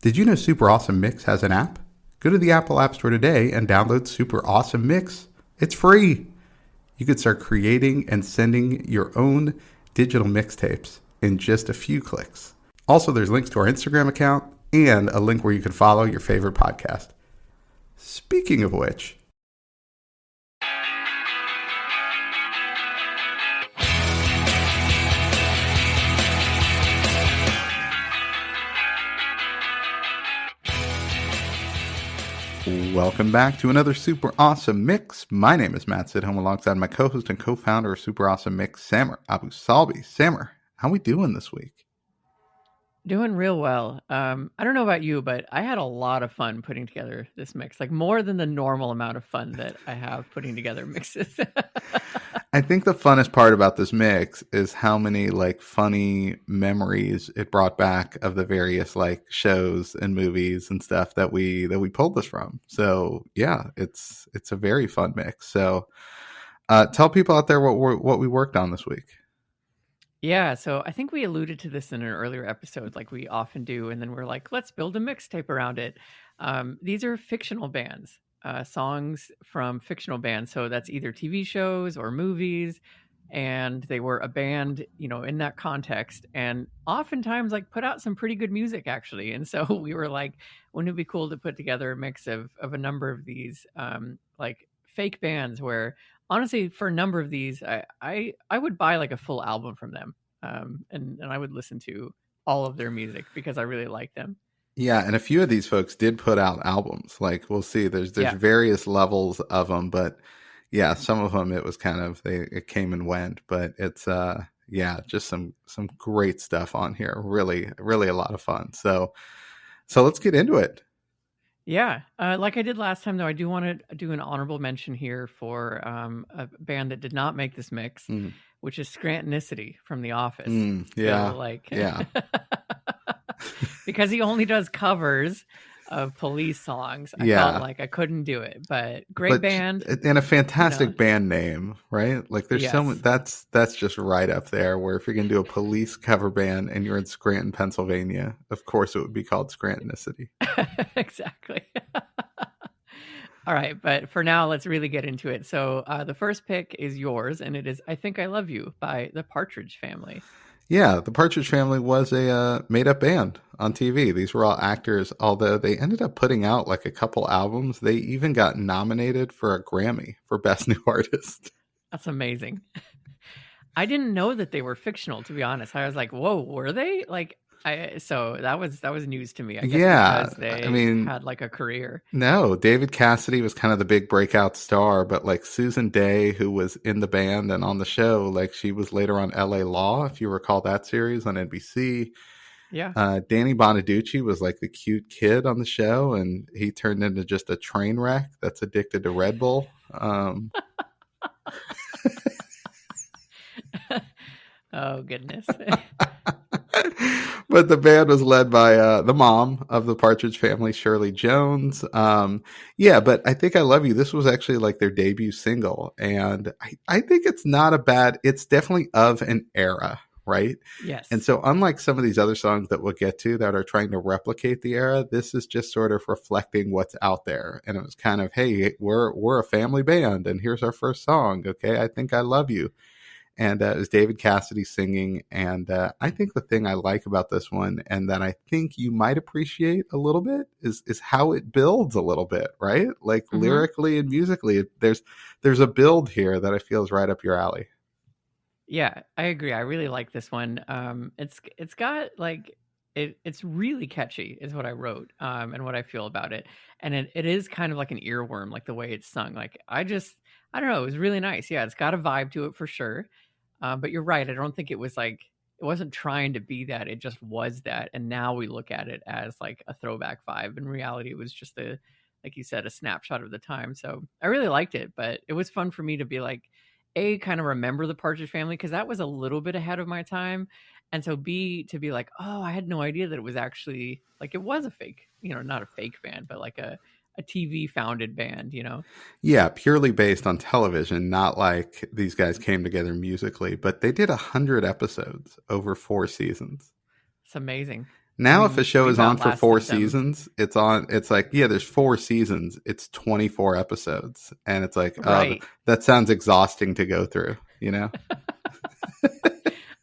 Did you know Super Awesome Mix has an app? Go to the Apple App Store today and download Super Awesome Mix. It's free. You could start creating and sending your own digital mixtapes in just a few clicks. Also, there's links to our Instagram account and a link where you can follow your favorite podcast. Speaking of which, welcome back to another Super Awesome Mix. My name is Matt Sidholm alongside my co-host and co-founder of Super Awesome Mix, Samer Abu Salbi. Samer, how we doing this week? Doing real well. I don't know about you, but I had a lot of fun putting together this mix, like more than the normal amount of fun that I have putting together mixes. I think the funnest part about this mix is how many like funny memories it brought back of the various like shows and movies and stuff that we pulled this from. So yeah, it's a very fun mix. So tell people out there what we worked on this week. Yeah, so I think we alluded to this in an earlier episode, like we often do, and then we're like, let's build a mixtape around it. These are fictional bands, songs from fictional bands. So that's either TV shows or movies, and they were a band, in that context, and oftentimes like put out some pretty good music actually. And so we were like, wouldn't it be cool to put together a mix of a number of these like fake bands where honestly, for a number of these, I would buy like a full album from them, and I would listen to all of their music because I really like them. Yeah, and a few of these folks did put out albums. Like we'll see, there's various levels of them, but yeah, some of them it was kind of it came and went, but it's just some great stuff on here. Really, really a lot of fun. So let's get into it. Yeah, like I did last time, though, I do want to do an honorable mention here for a band that did not make this mix, which is Scrantonicity from The Office. Yeah, so, yeah. Because he only does covers of Police songs, I felt like I couldn't do it. But great band and a fantastic band name, right? Like there's so much that's just right up there. Where if you're gonna do a Police cover band and you're in Scranton, Pennsylvania, of course it would be called Scrantonicity. Exactly. All right, but for now, let's really get into it. So the first pick is yours, and it is "I Think I Love You" by the Partridge Family. Yeah, the Partridge Family was a made-up band on TV. These were all actors, although they ended up putting out like a couple albums. They even got nominated for a Grammy for Best New Artist. That's amazing. I didn't know that they were fictional, to be honest. I was like, whoa, were they? So that was news to me. I guess because they had like a career. No, David Cassidy was kind of the big breakout star, but like Susan Day, who was in the band and on the show, like she was later on LA Law, if you recall that series on NBC. Yeah. Danny Bonaducci was like the cute kid on the show, and he turned into just a train wreck that's addicted to Red Bull. Oh, goodness. But the band was led by the mom of the Partridge Family, Shirley Jones. But I Think I Love You, this was actually like their debut single. And I think it's definitely of an era, right? Yes. And so unlike some of these other songs that we'll get to that are trying to replicate the era, this is just sort of reflecting what's out there. And it was kind of, hey, we're a family band and here's our first song. Okay, I Think I Love You. And it was David Cassidy singing. And I think the thing I like about this one, and that I think you might appreciate a little bit, is how it builds a little bit, right? Like lyrically and musically, there's a build here that I feel is right up your alley. Yeah, I agree. I really like this one. It's got like it's really catchy, is what I wrote, and what I feel about it. And it is kind of like an earworm, like the way it's sung. Like I don't know, it was really nice. Yeah, it's got a vibe to it for sure. But you're right. I don't think it wasn't trying to be that. It just was that. And now we look at it as like a throwback vibe. In reality, it was just like you said, a snapshot of the time. So I really liked it, but it was fun for me to be like, kind of remember the Partridge Family, because that was a little bit ahead of my time. And so B, to be like, oh, I had no idea that it was actually like, it was a fake, not a fake band, but like a TV founded band, Yeah, purely based on television, not like these guys came together musically, but they did 100 episodes over 4 seasons. It's amazing. Now, if a show we've is on for 4 outlasted them. seasons, it's on. It's like, yeah, there's 4 seasons. It's 24 episodes, and it's like, Right. that sounds exhausting to go through. You know?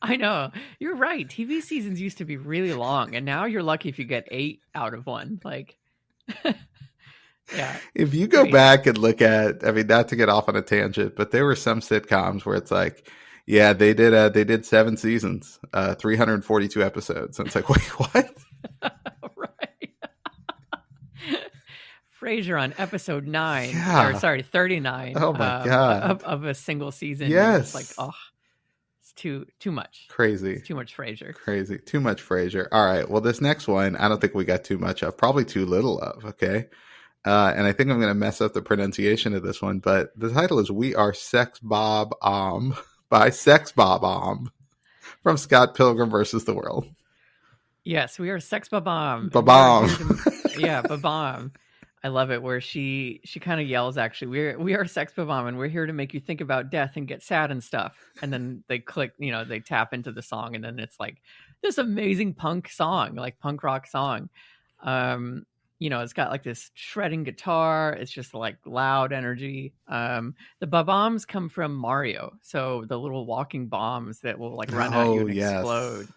I know. You're right. TV seasons used to be really long, and now you're lucky if you get 8 out of one. Like, yeah. If you go back and look at, I mean, not to get off on a tangent, but there were some sitcoms where it's like, yeah, they did 7 seasons, 342 episodes, and it's like, wait, what? Right. Frasier on episode 9, Yeah. or sorry, 39. Oh my God. Of a single season. Yes. It's like, oh, it's too much. Crazy. It's too much Frasier. Crazy. Too much Frasier. All right. Well, this next one, I don't think we got too much of. Probably too little of. Okay. And I think I'm going to mess up the pronunciation of this one, but the title is "We Are Sex Bob-Omb" by Sex Bob-Omb from Scott Pilgrim versus the World. Yes, we are Sex Bob-Omb. Bob-Omb. Yeah, Bob-Omb. I love it where she kind of yells, actually, we are Sex Bob-Omb, and we're here to make you think about death and get sad and stuff. And then they click, they tap into the song, and then it's like this amazing punk song, like punk rock song. It's got like this shredding guitar. It's just like loud energy. The Bob-Ombs come from Mario. So the little walking bombs that will like run at you and explode.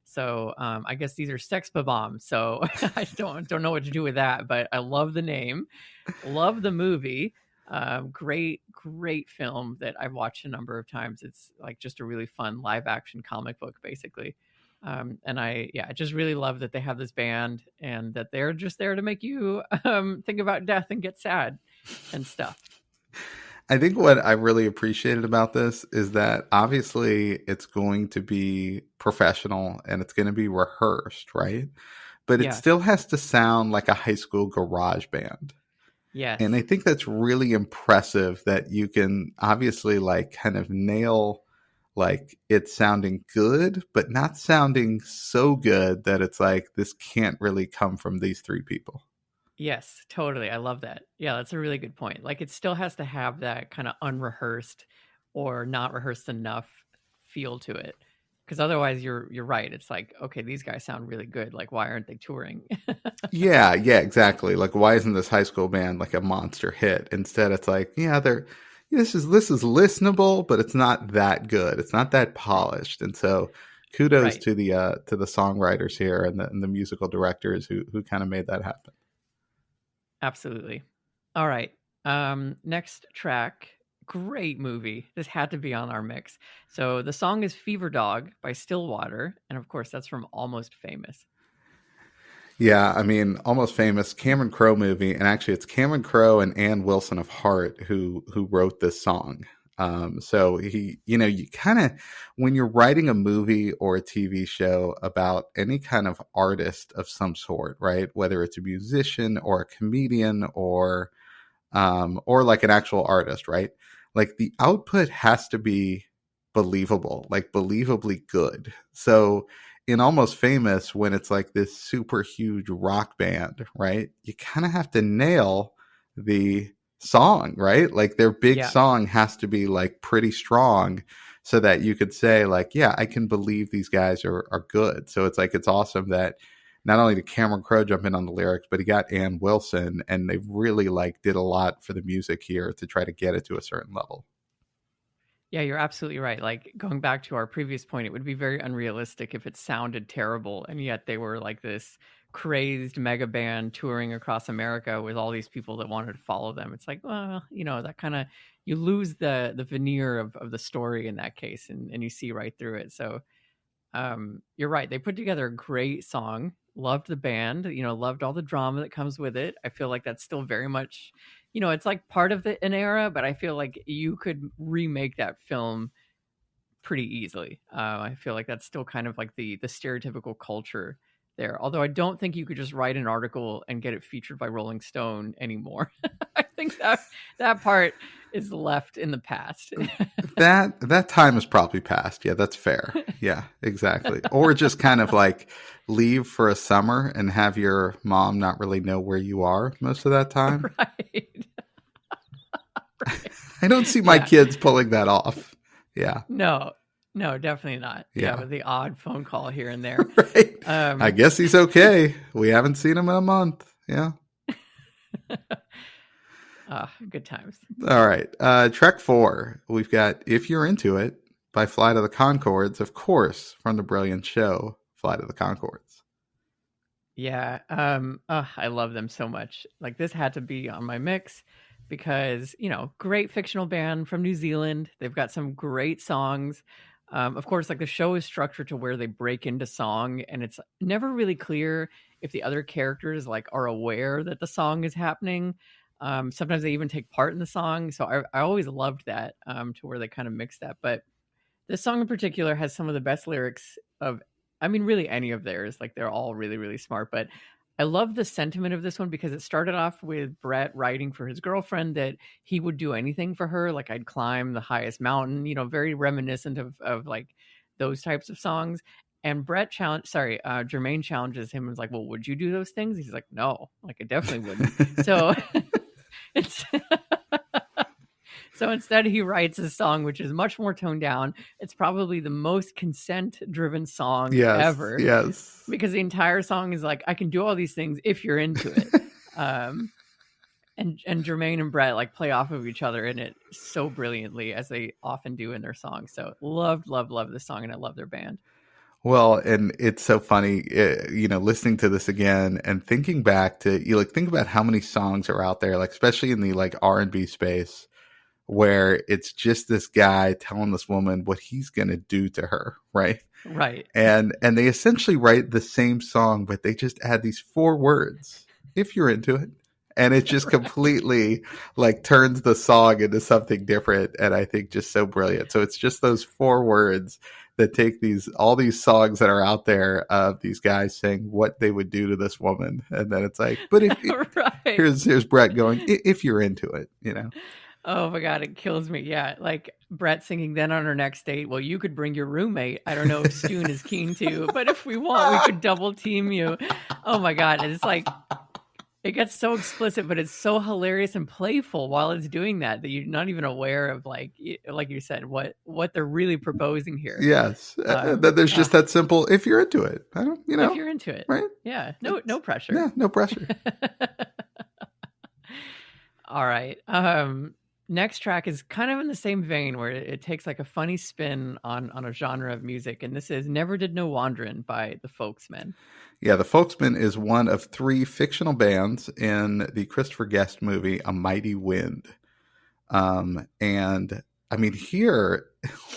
So I guess these are Sex Bob-Ombs. So I don't know what to do with that, but I love the name. Love the movie. Great film that I've watched a number of times. It's like just a really fun live action comic book, basically. And I just really love that they have this band and that they're just there to make you think about death and get sad and stuff. I think what I really appreciated about this is that obviously it's going to be professional and it's going to be rehearsed, right? But it still has to sound like a high school garage band. Yes. And I think that's really impressive that you can obviously like kind of nail like it's sounding good, but not sounding so good that it's like this can't really come from these 3 people. Yes, totally. I love that. Yeah, that's a really good point. Like it still has to have that kind of unrehearsed or not rehearsed enough feel to it. Because otherwise you're right. It's like, okay, these guys sound really good. Like, why aren't they touring? Yeah, exactly. Like, why isn't this high school band like a monster hit? Instead, it's like, yeah, this is listenable, but it's not that good. It's not that polished. And so kudos to the songwriters here and the musical directors who kind of made that happen. Absolutely. All right. Next track. Great movie. This had to be on our mix. So the song is Fever Dog by Stillwater. And of course, that's from Almost Famous. Yeah, I mean, Almost Famous, Cameron Crowe movie. And actually, it's Cameron Crowe and Ann Wilson of Heart who wrote this song. So he, you kind of, when you're writing a movie or a TV show about any kind of artist of some sort, right? Whether it's a musician or a comedian or like an actual artist, right? Like the output has to be believable, like believably good. So in Almost Famous, when it's like this super huge rock band, right? You kind of have to nail the song, right? Like their big song has to be like pretty strong so that you could say like, yeah, I can believe these guys are good. So it's like, it's awesome that not only did Cameron Crowe jump in on the lyrics, but he got Ann Wilson, and they really like did a lot for the music here to try to get it to a certain level. Yeah, you're absolutely right. Like going back to our previous point, it would be very unrealistic if it sounded terrible, and yet they were like this crazed mega band touring across America with all these people that wanted to follow them. It's like, well, that kind of, you lose the veneer of the story in that case, and you see right through it. So you're right. They put together a great song. Loved the band, loved all the drama that comes with it. I feel like that's still very much, it's like part of an era, but I feel like you could remake that film pretty easily. I feel like that's still kind of like the stereotypical culture there. Although I don't think you could just write an article and get it featured by Rolling Stone anymore. I think that part is left in the past. that time is probably past. Yeah, that's fair. Yeah, exactly. Or just kind of like leave for a summer and have your mom not really know where you are most of that time. Right. I don't see my kids pulling that off. Yeah. No, No, definitely not. Yeah, Yeah. with the odd phone call here and there. Right. I Um, guess he's okay. We haven't seen him in a month. Yeah. good times. All right. Track 4. We've got If You're Into It by Flight of the Conchords, of course, from the brilliant show Flight of the Conchords. Yeah, I love them so much. Like, this had to be on my mix because, great fictional band from New Zealand. They've got some great songs. Of course, like the show is structured to where they break into song, and it's never really clear if the other characters like are aware that the song is happening. Sometimes they even take part in the song, so I always loved that, to where they kind of mix that. But this song in particular has some of the best lyrics of, I mean, really any of theirs. Like, they're all really, really smart. But I love the sentiment of this one because it started off with Brett writing for his girlfriend that he would do anything for her. Like, I'd climb the highest mountain, very reminiscent of like those types of songs. And Jermaine challenges him and is like, well, would you do those things? He's like, no, like I definitely wouldn't. So it's So instead, he writes a song which is much more toned down. It's probably the most consent-driven song Yes. ever Yes. because the entire song is like, I can do all these things if you're into it. And Jermaine and Brett like play off of each other in it so brilliantly as they often do in their songs. So love this song, and I love their band. Well, and it's so funny, listening to this again and thinking back to think about how many songs are out there, like especially in the like R&B space, where it's just this guy telling this woman what he's going to do to her, right? Right. And they essentially write the same song, but they just add these 4 words, if you're into it. And it just completely like turns the song into something different. And I think just so brilliant. So it's just those 4 words that take all these songs that are out there of these guys saying what they would do to this woman. And then it's like, but right. here's Brett going, if you're into it, Oh my God, it kills me. Yeah, like Brett singing then on our next date, well, you could bring your roommate. I don't know if Stoon is keen to, but if we want, we could double team you. Oh my God, it's like, it gets so explicit, but it's so hilarious and playful while it's doing that you're not even aware of like you said, what they're really proposing here. Yes. That there's just that simple, if you're into it. I don't, If you're into it. Right? Yeah, no pressure. Yeah, no pressure. All right. Next track is kind of in the same vein where it takes like a funny spin on a genre of music, and this is Never Did Know Wanderin' by the Folksmen. Yeah, the Folksmen is one of 3 fictional bands in the Christopher Guest movie A Mighty Wind. And I mean, here,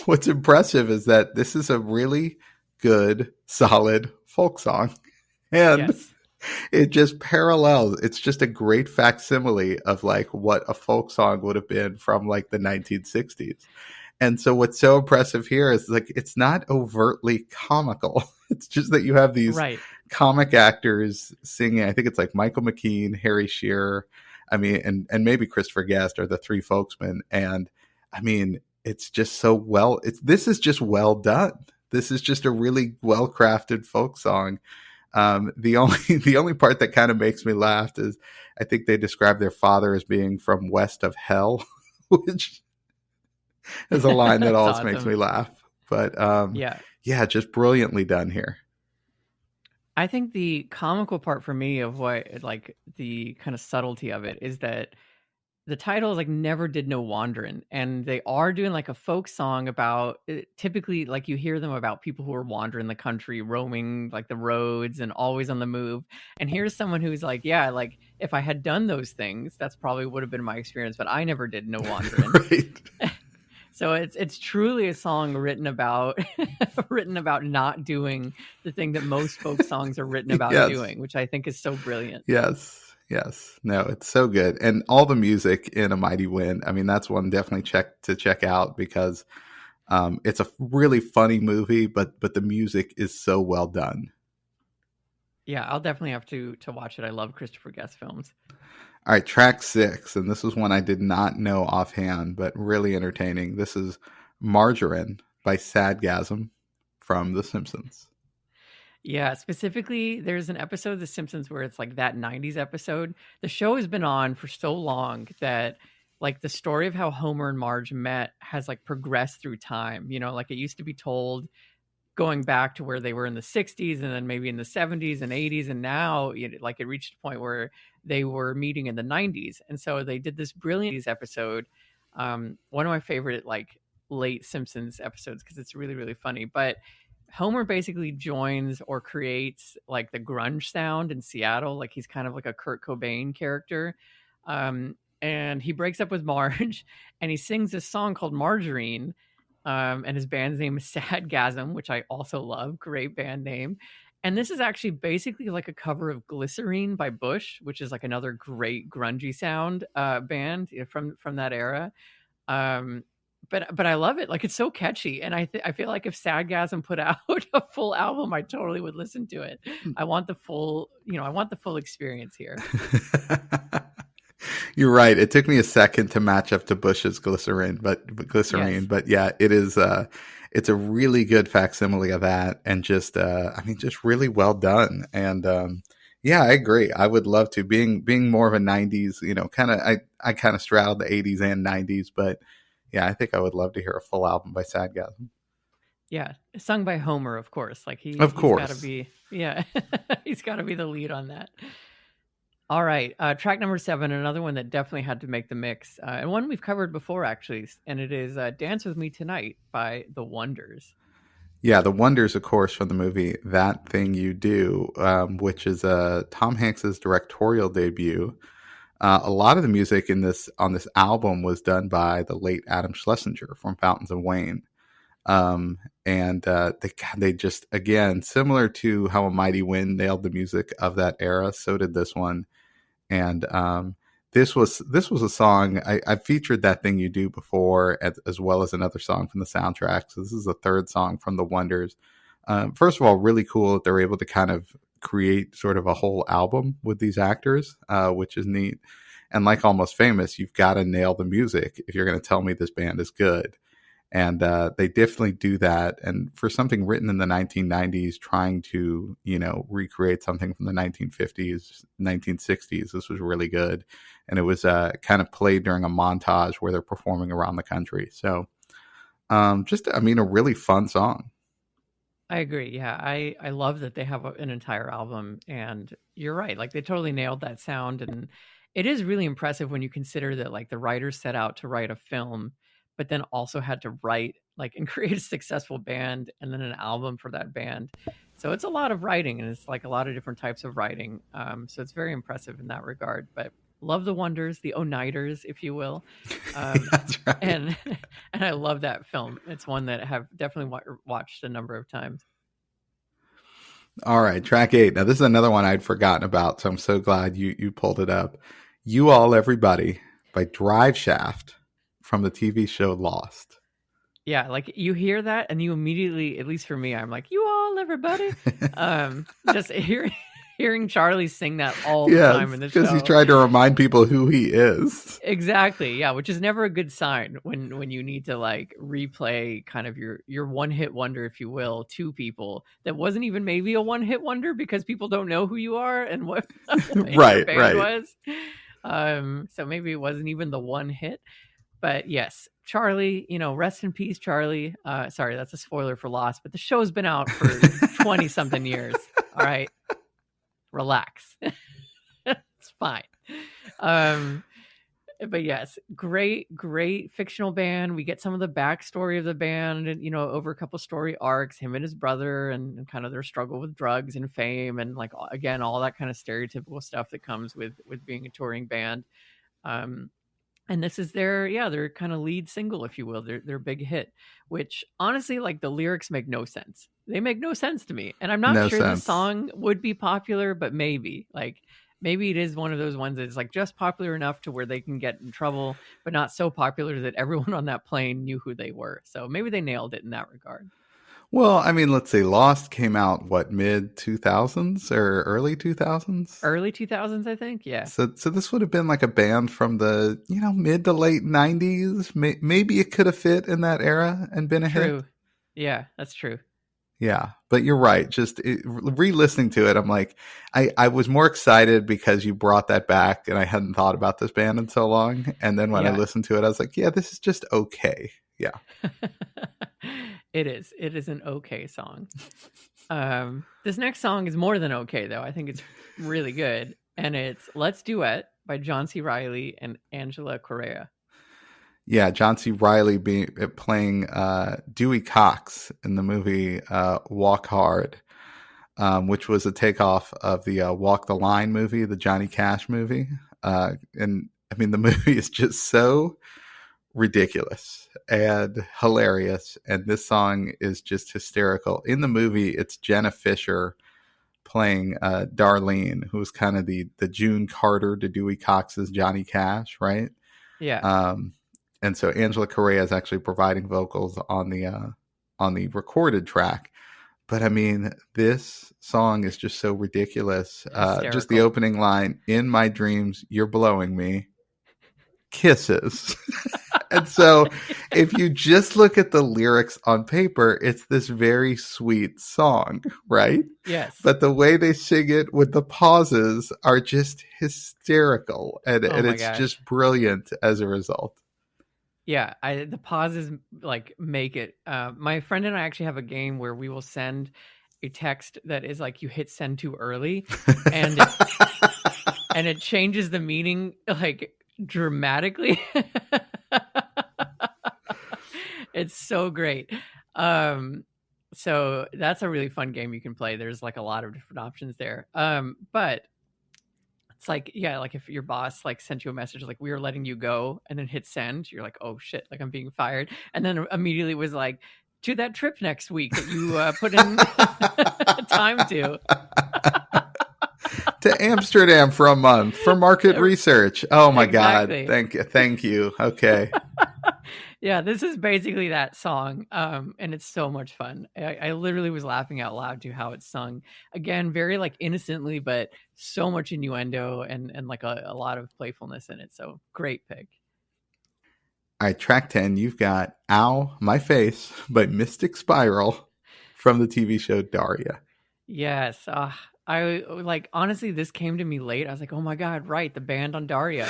what's impressive is that this is a really good, solid folk song. And yes. It just parallels. It's just a great facsimile of like what a folk song would have been from like the 1960s. And so what's so impressive here is like, it's not overtly comical. It's just that you have these comic actors singing. I think it's like Michael McKean, Harry Shearer, I mean, and maybe Christopher Guest are the 3 Folksmen. And I mean, it's just so this is just well done. This is just a really well-crafted folk song. The only part that kind of makes me laugh is I think they describe their father as being from west of hell, which is a line that always makes me laugh. But yeah, just brilliantly done here. I think the comical part for me of what like the kind of subtlety of it is that the title is like Never Did Know Wanderin', and they are doing like a folk song about typically like you hear them about people who are wandering the country, roaming like the roads and always on the move. And here's someone who's like, yeah, like if I had done those things, that's probably would have been my experience, but I never did know Wanderin'. Right. So it's truly a song written about not doing the thing that most folk songs are written about doing, which I think is so brilliant. Yes. No, it's so good. And all the music in A Mighty Wind, I mean, that's one definitely check out because it's a really funny movie, but the music is so well done. Yeah, I'll definitely have to watch it. I love Christopher Guest films. All right, track 6, and this is one I did not know offhand, but really entertaining. This is Margerine by Sadgasm from The Simpsons. Yeah, specifically, there's an episode of The Simpsons where it's like that 90s episode. The show has been on for so long that like the story of how Homer and Marge met has like progressed through time. Like it used to be told going back to where they were in the 60s and then maybe in the 70s and 80s, and now like it reached a point where they were meeting in the 90s. And so they did this brilliant episode, one of my favorite like late Simpsons episodes, because it's really, really funny. But Homer basically joins or creates like the grunge sound in Seattle. Like he's kind of like a Kurt Cobain character. And he breaks up with Marge and he sings this song called Margerine. And his band's name is Sadgasm, which I also love. Great band name. And this is actually basically like a cover of Glycerine by Bush, which is like another great grungy sound band from that era. But I love it. Like it's so catchy, and I feel like if Sadgasm put out a full album, I totally would listen to it. I want the full experience here. You're right. It took me a second to match up to Bush's Glycerine, but Yes. yeah, it is. It's a really good facsimile of that, and just just really well done. And yeah, I agree. I would love to being more of a '90s, kind of. I kind of straddled the '80s and '90s, but yeah, I think I would love to hear a full album by Sadgasm. Yeah, sung by Homer, of course. Like he's got to be, yeah, he's got to be the lead on that. All right, track number 7, another one that definitely had to make the mix, and one we've covered before, actually, and it is Dance With Me Tonight by The Wonders. Yeah, The Wonders, of course, from the movie That Thing You Do, which is Tom Hanks's directorial debut. A lot of the music on this album was done by the late Adam Schlesinger from Fountains of Wayne. And they just, again, similar to how A Mighty Wind nailed the music of that era, so did this one. And this was a song I featured That Thing You Do before, as well as another song from the soundtrack. So this is the third song from The Wonders. First of all, really cool that they're able to kind of create sort of a whole album with these actors, which is neat. And like Almost Famous, you've got to nail the music if you're going to tell me this band is good. And they definitely do that. And for something written in the 1990s, trying to, recreate something from the 1950s, 1960s, this was really good. And it was kind of played during a montage where they're performing around the country. So a really fun song. I agree. Yeah, I love that they have an entire album. And you're right. Like they totally nailed that sound. And it is really impressive when you consider that like the writers set out to write a film, but then also had to write like and create a successful band and then an album for that band. So it's a lot of writing, and it's like a lot of different types of writing. So it's very impressive in that regard. But love The Wonders, the Onighters, if you will. That's right. And I love that film. It's one that I have definitely watched a number of times. All right, track 8. Now this is another one I'd forgotten about, so I'm so glad you pulled it up. You All Everybody by Drive Shaft from the TV show Lost. Yeah, like you hear that and you immediately, at least for me, I'm like, you all everybody. Just hearing Charlie sing that all the time in the show. Because he's trying to remind people who he is. Exactly. Yeah, which is never a good sign when you need to like replay kind of your one-hit wonder, if you will, to people that wasn't even maybe a one-hit wonder because people don't know who you are and what right, your band right. was. So maybe it wasn't even the one hit. But yes, Charlie, rest in peace, Charlie. Sorry, that's a spoiler for Lost, but the show's been out for 20 something years. All right. Relax. It's fine. But yes, great fictional band. We get some of the backstory of the band and, over a couple story arcs, him and his brother and kind of their struggle with drugs and fame. And like, again, all that kind of stereotypical stuff that comes with being a touring band. And this is their kind of lead single, if you will, their big hit, which honestly, like the lyrics make no sense. They make no sense to me. And I'm not sure the song would be popular, but maybe it is one of those ones that's like just popular enough to where they can get in trouble, but not so popular that everyone on that plane knew who they were. So maybe they nailed it in that regard. Well, I mean, let's see. Lost came out, mid 2000s or early 2000s? Early 2000s, I think. Yeah. So this would have been like a band from the, mid to late 90s. Maybe it could have fit in that era and been a hit. Yeah, that's true. Yeah, but you're right. Just re-listening to it, I'm like, I was more excited because you brought that back, and I hadn't thought about this band in so long. And then when I Yeah. listened to it, I was like, yeah, this is just okay. Yeah. It is. It is an okay song. This next song is more than okay, though. I think it's really good. And it's Let's Duet by John C. Reilly and Angela Correa. Yeah, John C. Reilly playing Dewey Cox in the movie Walk Hard, which was a takeoff of the Walk the Line movie, the Johnny Cash movie. And I mean, the movie is just so ridiculous and hilarious, and this song is just hysterical. In the movie, it's Jenna Fisher playing Darlene, who's kind of the June Carter to Dewey Cox's Johnny Cash, right? Yeah. And so Angela Correa is actually providing vocals on the recorded track. But I mean, this song is just so ridiculous. Just the opening line, "In my dreams, you're blowing me. Kisses." And so if you just look at the lyrics on paper, it's this very sweet song, right? Yes. But the way they sing it with the pauses are just hysterical. And it's just brilliant as a result. Yeah, the pauses like make it. My friend and I actually have a game where we will send a text that is like you hit send too early, and and it changes the meaning like dramatically. It's so great. So that's a really fun game you can play. There's like a lot of different options there. But it's like, yeah, like if your boss like sent you a message like we are letting you go and then hit send, you're like, oh shit, like I'm being fired. And then immediately was like, to that trip next week that you put in time to. To Amsterdam for a month for market research. Oh my God. Thank you. Okay. Yeah, this is basically that song, and it's so much fun. I literally was laughing out loud to how it's sung. Again, very like innocently, but so much innuendo and like a lot of playfulness in it. So great pick. All right, track 10, you've got Ow, My Face by Mystik Spiral from the TV show Daria. Yes. I like, honestly, this came to me late. I was like, oh my God, right, the band on Daria.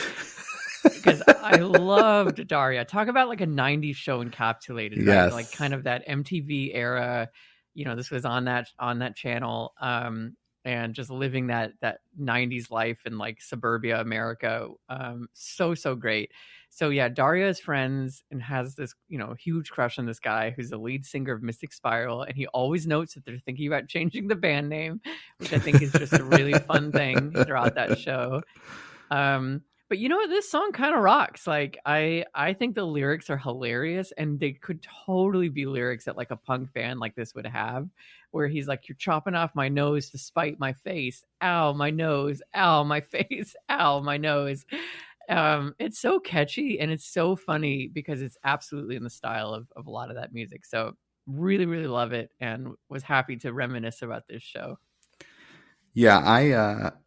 Because I loved Daria. Talk about like a 90s show encapsulated, yes. Right? Like kind of that MTV era. You know, this was on that channel, and just living that 90s life in like suburbia America. So great. So yeah, Daria is friends and has this, huge crush on this guy who's the lead singer of Mystik Spiral, and he always notes that they're thinking about changing the band name, which I think is just a really fun thing throughout that show. But you know what? This song kind of rocks. Like I think the lyrics are hilarious, and they could totally be lyrics that like a punk band like this would have, where he's like, "You're chopping off my nose to spite my face. Ow, my nose. Ow, my face. Ow, my nose." It's so catchy and it's so funny because it's absolutely in the style of a lot of that music. So really, really love it, and was happy to reminisce about this show. Yeah,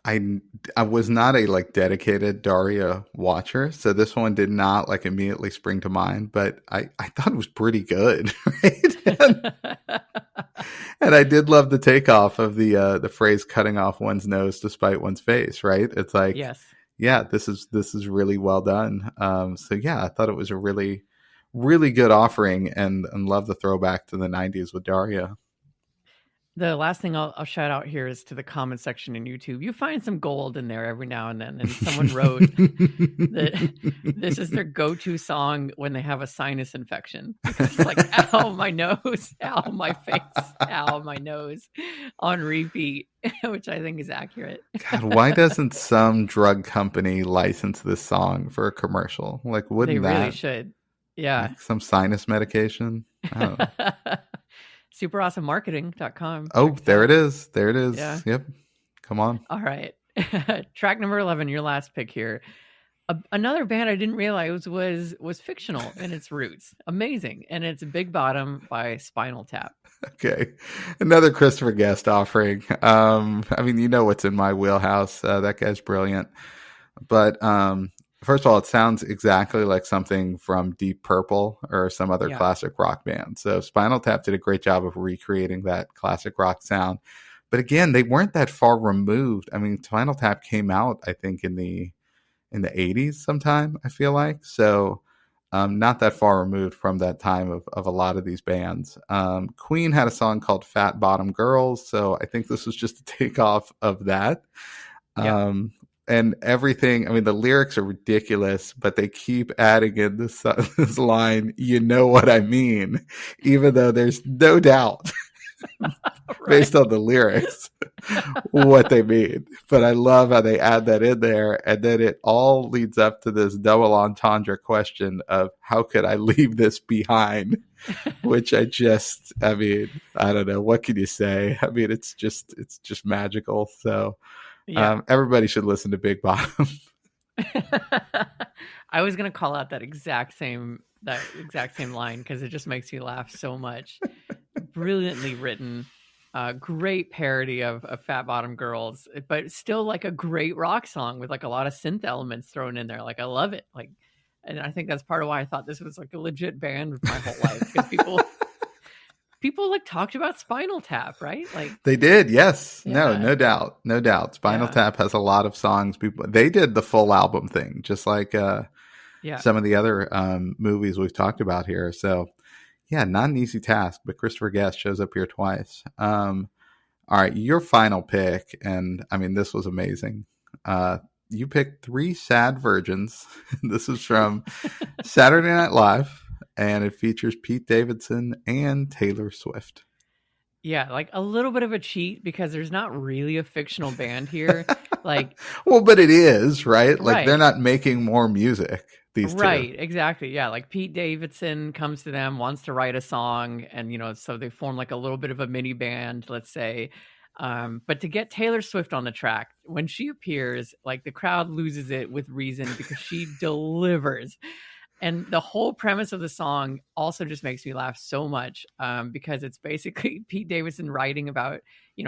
I was not a like dedicated Daria watcher, so this one did not like immediately spring to mind, but I thought it was pretty good, right? And I did love the takeoff of the phrase "cutting off one's nose to spite one's face," right? It's like, yes, yeah, this is really well done. So yeah, I thought it was a really, really good offering, and love the throwback to the 90s with Daria. The last thing I'll shout out here is to the comment section in YouTube. You find some gold in there every now and then. And someone wrote that this is their go-to song when they have a sinus infection. It's like, ow, my nose, ow, my face, ow, my nose, on repeat, which I think is accurate. God, why doesn't some drug company license this song for a commercial? Like, wouldn't they really should. Yeah. Like some sinus medication? I don't know. SuperAwesomeMarketing.com. Oh, there it is. There it is. Yeah. Yep. Come on. All right. Track number 11, your last pick here. Another band I didn't realize was fictional in its roots. Amazing. And it's Big Bottom by Spinal Tap. Okay. Another Christopher Guest offering. I mean, you know what's in my wheelhouse. That guy's brilliant. But First of all, it sounds exactly like something from Deep Purple or some other Yeah. classic rock band. So Spinal Tap did a great job of recreating that classic rock sound. But again, they weren't that far removed. I mean, Spinal Tap came out, I think, in the 80s sometime, I feel like. So not that far removed from that time of a lot of these bands. Queen had a song called Fat Bottom Girls. So I think this was just a takeoff of that. Yeah. And everything, I mean, the lyrics are ridiculous, but they keep adding in this line, you know what I mean, even though there's no doubt based on the lyrics what they mean. But I love how they add that in there. And then it all leads up to this double entendre question of how could I leave this behind? Which I mean, I don't know. What can you say? I mean, it's just magical. So everybody should listen to Big Bottom. I was gonna call out that exact same line because it just makes you laugh so much. Brilliantly written, great parody of Fat Bottom Girls, but still like a great rock song with like a lot of synth elements thrown in there. Like I love it. Like, and I think that's part of why I thought this was like a legit band my whole life because people like talked about Spinal Tap, right? Like they did, yes. Yeah. No doubt. Spinal Tap has a lot of songs. They did the full album thing, just like some of the other movies we've talked about here. So yeah, not an easy task, but Christopher Guest shows up here twice. All right, your final pick, and I mean this was amazing. You picked Three Sad Virgins. This is from Saturday Night Live. And it features Pete Davidson and Taylor Swift. Yeah, like a little bit of a cheat because there's not really a fictional band here. Like, well, but it is, right? Like they're not making more music. These two. Right, exactly. Yeah, like Pete Davidson comes to them, wants to write a song, and so they form like a little bit of a mini band, let's say. But to get Taylor Swift on the track, when she appears, like the crowd loses it with reason because she delivers. And the whole premise of the song also just makes me laugh so much because it's basically Pete Davidson writing about,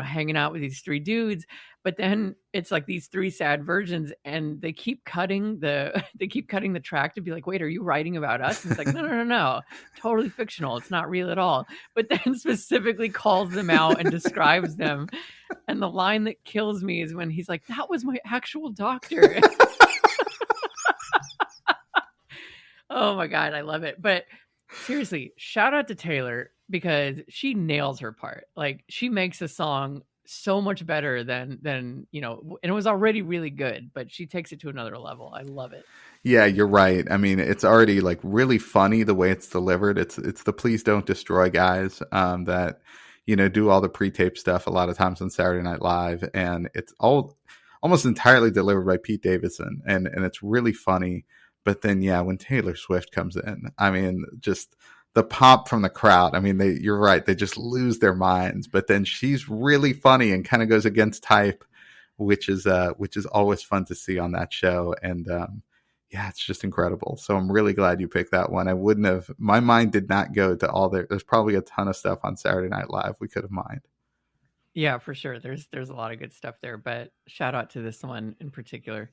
hanging out with these three dudes. But then it's like these three sad virgins and they keep cutting the track to be like, wait, are you writing about us? And it's like, no, totally fictional. It's not real at all. But then specifically calls them out and describes them. And the line that kills me is when he's like, that was my actual doctor. Oh my God, I love it. But seriously, shout out to Taylor because she nails her part. Like she makes a song so much better than and it was already really good, but she takes it to another level. I love it. Yeah, you're right. I mean, it's already like really funny the way it's delivered. It's the Please Don't Destroy guys that do all the pre-tape stuff a lot of times on Saturday Night Live, and it's all almost entirely delivered by Pete Davidson, and it's really funny. But then, when Taylor Swift comes in, I mean, just the pop from the crowd. I mean, you're right. They just lose their minds. But then she's really funny and kind of goes against type, which is always fun to see on that show. And it's just incredible. So I'm really glad you picked that one. My mind did not go to all there's probably a ton of stuff on Saturday Night Live we could have mined. Yeah, for sure. There's a lot of good stuff there, but shout out to this one in particular.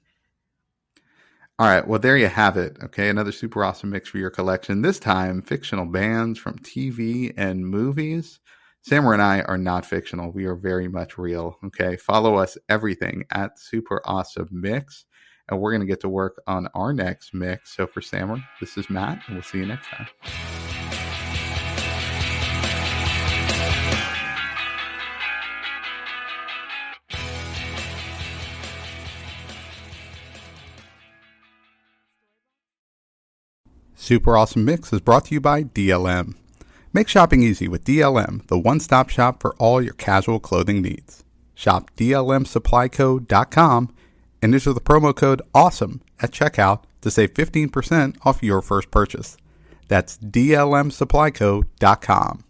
All right, well, there you have it. Okay, another super awesome mix for your collection. This time, fictional bands from TV and movies. Samurai and I are not fictional. We are very much real. Okay, follow us everything at Super Awesome Mix, and we're going to get to work on our next mix. So for Samurai, this is Matt, and we'll see you next time. Super Awesome Mix is brought to you by DLM. Make shopping easy with DLM, the one-stop shop for all your casual clothing needs. Shop DLMsupplyco.com and enter the promo code AWESOME at checkout to save 15% off your first purchase. That's DLMsupplyco.com.